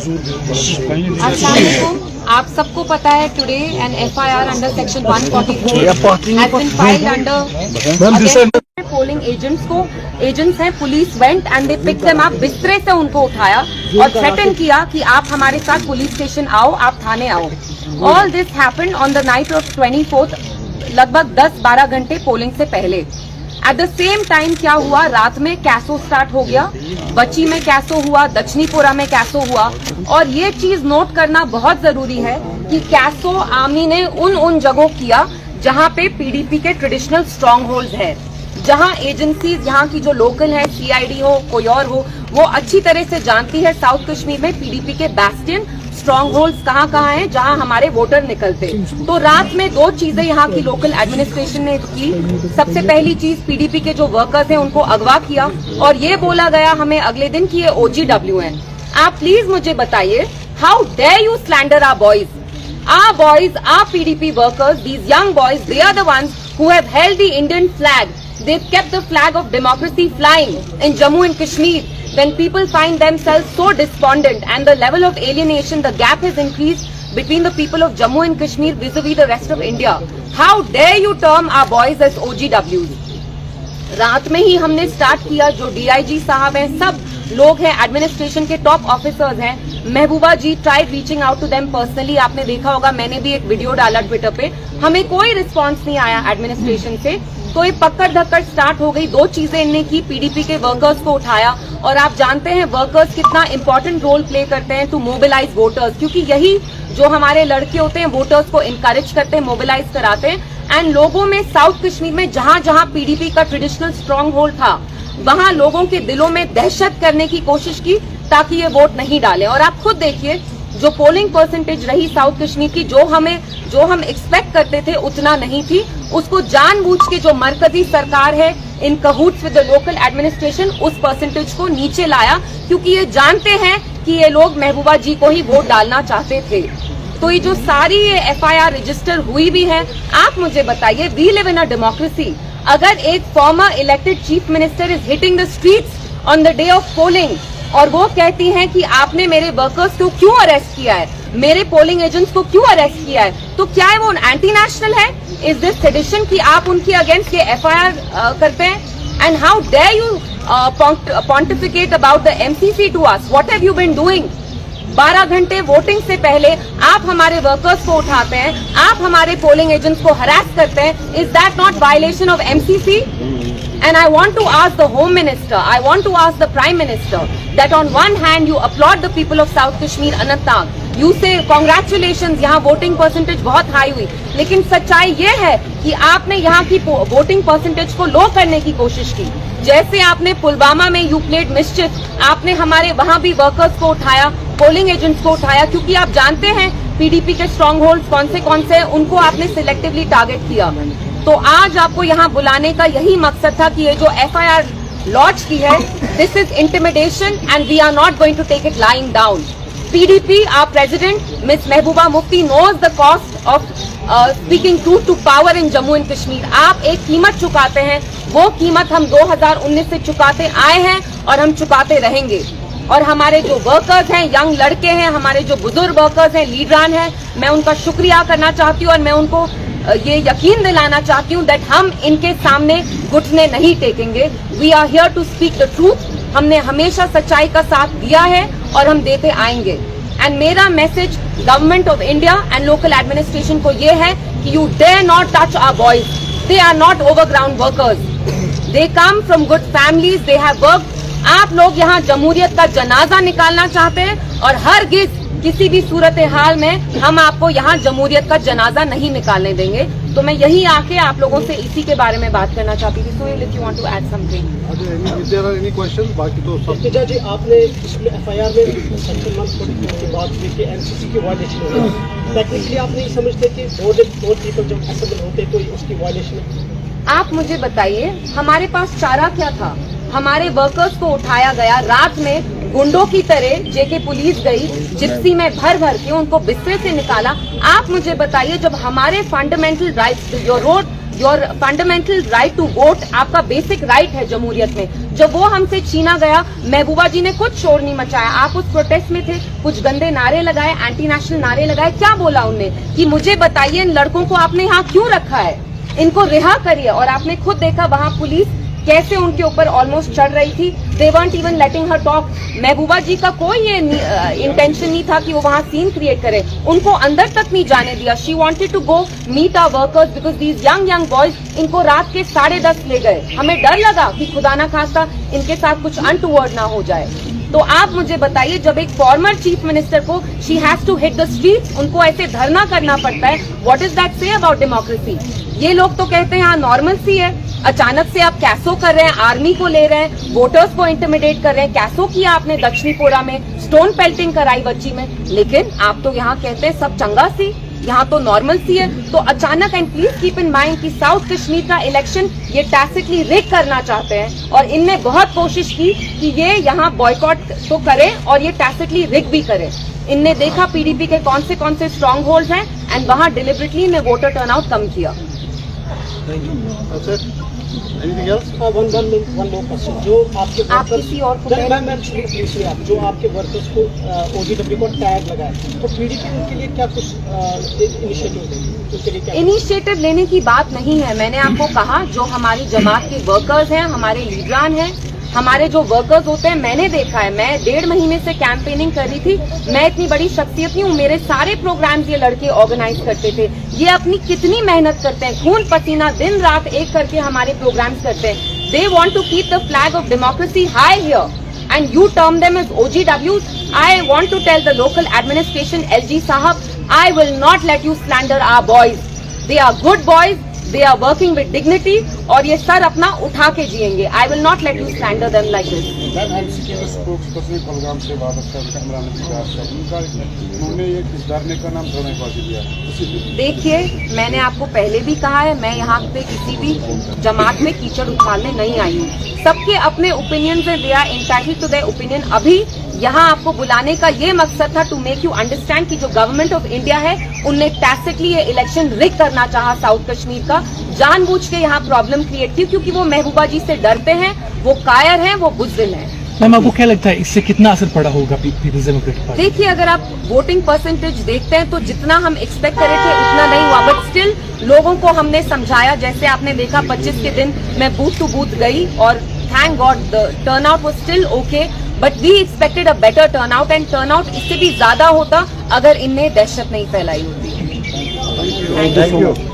अस्सलाम वालेकुम। आप सबको पता है today an FIR under section 144 has been filed under polling agents हैं। Police went and they pick them up, बिस्तरे से उनको उठाया और थ्रेटन किया कि आप हमारे साथ पुलिस स्टेशन आओ, आप थाने आओ। All this happened on the night of 24th, लगभग 10-12 घंटे पोलिंग से पहले। एट द सेम टाइम क्या हुआ, रात में कैसो स्टार्ट हो गया, बची में कैसो हुआ, दक्षिणीपुरा में कैसो हुआ। और ये चीज नोट करना बहुत जरूरी है कि कैसो आर्मी ने उन जगहों किया जहां पे पीडीपी के ट्रेडिशनल स्ट्रांग होल्ड है, जहां एजेंसीज यहाँ की जो लोकल है, CID हो कोई और हो, वो अच्छी तरह से जानती है साउथ कश्मीर में पीडीपी के बैस्टियन स्ट्रांग होल्ड्स कहाँ हैं जहां हमारे वोटर निकलते। तो रात में 2 चीजें यहाँ की लोकल एडमिनिस्ट्रेशन ने की। सबसे पहली चीज, पीडीपी के जो वर्कर्स हैं उनको अगवा किया और ये बोला गया हमें अगले दिन कि ये OGW हैं। आप प्लीज मुझे बताइए, how dare you slander our boys? Our boys, our PDP workers, these young boys, they are the ones who have held the Indian flag. They've kept the flag of democracy flying in Jammu and Kashmir. When people find themselves so despondent and the level of alienation, the gap has increased between the people of Jammu and Kashmir vis-a-vis the rest of India. How dare you term our boys as OGWs? रात में ही हमने start किया। जो DIG साहब हैं, सब लोग हैं, एडमिनिस्ट्रेशन के टॉप ऑफिसर्स हैं। Mehbooba ji tried reaching out to them personally, आपने देखा होगा, मैंने भी एक वीडियो डाला ट्विटर पे, हमें कोई रिस्पांस नहीं आया एडमिनिस्ट्रेशन से। तो ये पकड़ धक्कड़ स्टार्ट हो गई। 2 चीजें इनने की, पीडीपी के वर्कर्स को उठाया और आप जानते हैं वर्कर्स कितना इंपॉर्टेंट रोल प्ले करते हैं टू मोबिलाइज वोटर्स, क्योंकि यही जो हमारे लड़के होते हैं वोटर्स को इनकरेज करते हैं, मोबिलाइज कराते हैं। एंड लोगों में साउथ कश्मीर में जहां जहां पीडीपी का ट्रेडिशनल स्ट्रांग होल्ड था, वहां लोगों के दिलों में दहशत करने की कोशिश की ताकि ये वोट नहीं डालें। और आप खुद देखिए, जो पोलिंग परसेंटेज रही साउथ कश्मीर की, जो हम एक्सपेक्ट करते थे उतना नहीं थी। उसको जानबूझ के जो मरकजी सरकार है इन कहूट्स विद द लोकल एडमिनिस्ट्रेशन, उस परसेंटेज को नीचे लाया, क्योंकि ये जानते हैं कि ये लोग महबूबा जी को ही वोट डालना चाहते थे। तो ये जो सारी ये FIR रजिस्टर हुई भी है, आप मुझे बताइए, we live in a democracy. अगर एक former elected chief minister is hitting the streets on the day of polling और वो कहती हैं कि आपने मेरे वर्कर्स को क्यों अरेस्ट किया है, मेरे पोलिंग एजेंट्स को क्यों अरेस्ट किया है, तो क्या है वो एंटी नेशनल है? इज दिस सेडिशन कि आप उनके अगेंस्ट ये FIR करते हैं? And how dare you pontificate about the MCC to us? What have you been doing? 12 घंटे वोटिंग से पहले आप हमारे वर्कर्स को उठाते हैं, आप हमारे पोलिंग एजेंट्स को हरास करते हैं। Is that not violation of MCC? And I want to ask the Home Minister, I want to ask the Prime Minister that on one hand you applaud the people of South Kashmir, Anantnag, you say congratulations, यहाँ voting percentage बहुत high हुई, लेकिन सच्चाई ये है कि आपने यहाँ की वोटिंग परसेंटेज को लो करने की कोशिश की। जैसे आपने पुलवामा में यू प्लेड मिस्चिफ, आपने हमारे वहाँ भी वर्कर्स को उठाया, पोलिंग एजेंट्स को उठाया, क्योंकि आप जानते हैं पीडीपी के स्ट्रांग होल्ड कौन से हैं, उनको आपने सिलेक्टिवली टारगेट किया। तो आज आपको यहाँ बुलाने का यही मकसद था कि ये जो FIR लॉन्च की है, this is intimidation and we are not going to take it lying down. PDP, our president, Miss Mehbooba Mufti, knows the cost of speaking truth to power in Jammu and Kashmir. आप एक कीमत चुकाते हैं, वो कीमत हम 2019 से चुकाते आए हैं और हम चुकाते रहेंगे। और हमारे जो वर्कर्स हैं, यंग लड़के हैं, हमारे जो बुजुर्ग वर्कर्स हैं, लीडरान हैं, मैं उनका शुक्रिया करना चाहती हूँ और मैं उनको ये यकीन दिलाना चाहती हूँ दैट हम इनके सामने घुटने नहीं टेकेंगे। We are here to speak the truth. हमने हमेशा सच्चाई का साथ दिया है और हम देते आएंगे। एंड मेरा message government of India and local administration को ये है कि you dare not touch our boys. They are not overground workers, they come from good families, they have worked. आप लोग यहाँ जमहूरियत का जनाजा निकालना चाहते हैं और हरगिज किसी भी सूरत हाल में हम आपको यहाँ जमहूरियत का जनाजा नहीं निकालने देंगे। तो मैं यही आके आप लोगों से इसी के बारे में बात करना चाहती थी। So if you want to add something? Is there any question? बाकी तो सब। इर्तिजा जी, आपने इसमें FIR में सेक्शन 144 की बात की कि MCC की वायलेशन हो रही है। टेक्निकली आप नहीं समझते कि फोर पीपल जब असेंबल होते तो उसकी वायलेशन? आप मुझे बताइए, हमारे पास चारा क्या था? हमारे वर्कर्स को उठाया गया, रात में गुंडों की तरह जेके पुलिस गई, जिप्सी में भर भर के उनको बिस्तर से निकाला। आप मुझे बताइए, जब हमारे फंडामेंटल राइट्स, जो your fundamental right to vote आपका बेसिक राइट है जमहूरियत में, जब वो हमसे छीना गया, महबूबा जी ने कुछ शोर नहीं मचाया। आप उस प्रोटेस्ट में थे, कुछ गंदे नारे लगाए, एंटी नेशनल नारे लगाए। क्या बोला उनने कि मुझे बताइए इन लड़कों को आपने यहाँ क्यों रखा है, इनको रिहा करिए। और आपने खुद देखा वहाँ पुलिस कैसे उनके ऊपर ऑलमोस्ट चढ़ रही थी। They won't even letting her talk. Mehbooba ji का कोई ये इंटेंशन नहीं था कि वो वहाँ सीन क्रिएट करे, उनको अंदर तक नहीं जाने दिया। She wanted to go meet our workers because these young boys, इनको रात के 10:30 ले गए। हमें डर लगा कि खुदा ना खास्ता इनके साथ कुछ अनटूवर्ड ना हो जाए। तो आप मुझे बताइए, जब एक फॉर्मर चीफ मिनिस्टर को she has to hit the streets, उनको ऐसे धरना करना पड़ता है, what is that say about democracy? ये लोग तो कहते हैं यहाँ नॉर्मल सी है, अचानक से आप कैसो कर रहे हैं, आर्मी को ले रहे हैं, वोटर्स को इंटिमिडेट कर रहे हैं। कैसो किया आपने दक्षिणीपुरा में, स्टोन पेल्टिंग कराई बच्ची में, लेकिन आप तो यहाँ कहते हैं सब चंगा सी, यहाँ तो नॉर्मल सी है। तो अचानक, and please keep in mind कि साउथ कश्मीर का इलेक्शन ये टैसिटली रिग करना चाहते हैं, और इनने बहुत कोशिश की कि ये यहाँ बॉयकॉट तो करे और ये टैसिटली रिग भी करे। इनने देखा पीडीपी के कौन से स्ट्रॉन्ग होल्ड हैं, एंड वहाँ डिलिबरेटली ने वोटर टर्नआउट कम किया। Anything else? One more question. जो आपके आप किसी और को मैम प्लीज, आप जो आपके वर्कर्स को OGW को टैग लगाए, तो पीडीपी उनके लिए क्या कुछ इनिशिएटिव लेगी? उसके लिए क्या इनिशिएटिव लेने की बात नहीं है। मैंने आपको कहा जो हमारी जमात के वर्कर्स हैं, हमारे लीडरान हैं, हमारे जो वर्कर्स होते हैं, मैंने देखा है। मैं 1.5 महीने से कैंपेनिंग कर रही थी। मैं इतनी बड़ी शख्सियत नहीं हूँ, मेरे सारे प्रोग्राम्स ये लड़के ऑर्गेनाइज करते थे। ये अपनी कितनी मेहनत करते हैं, खून पसीना दिन रात एक करके हमारे प्रोग्राम्स करते हैं। They want to keep the flag of democracy high here and you term them as OGWs. I want to tell the local administration, LG Sahab, I will not let you slander our boys. They are good boys. They are working with dignity और ये sir अपना उठा के जिएंगे. I will not let you slander them like this. Ma'am MCK के spokesperson Kulgam से वाबस्ता इमरान उन्होंने ये किस धरने का नाम धरनेबाजी दिया? देखिए, मैंने आपको पहले भी कहा है, मैं यहाँ पे किसी भी जमात में कीचड़ उछालने नहीं आई हूँ। सबके अपने ओपिनियंस हैं, they are entitled to their opinion. अभी यहाँ आपको बुलाने का ये मकसद था टू मेक यू अंडरस्टैंड कि जो गवर्नमेंट ऑफ इंडिया है, उनने टैसिटली ये इलेक्शन रिग करना चाहा साउथ कश्मीर का, जानबूझ के यहाँ प्रॉब्लम क्रिएट की, क्योंकि वो महबूबा जी से डरते हैं, वो कायर हैं, वो बुज़दिल हैं। मैम, आपको क्या लगता है इससे कितना असर पड़ा होगा पीपल्स डेमोक्रेटिक पार्टी? देखिए, अगर आप वोटिंग परसेंटेज देखते हैं तो जितना हम एक्सपेक्ट करे थे उतना नहीं हुआ, बट स्टिल लोगों को हमने समझाया। जैसे आपने देखा 25 के दिन मैं बूथ टू बूथ गई और thank God the turnout was still okay, but we expected a better turnout, and turnout इससे भी ज्यादा होता अगर इनने दहशत नहीं फैलाई होती। Thank you.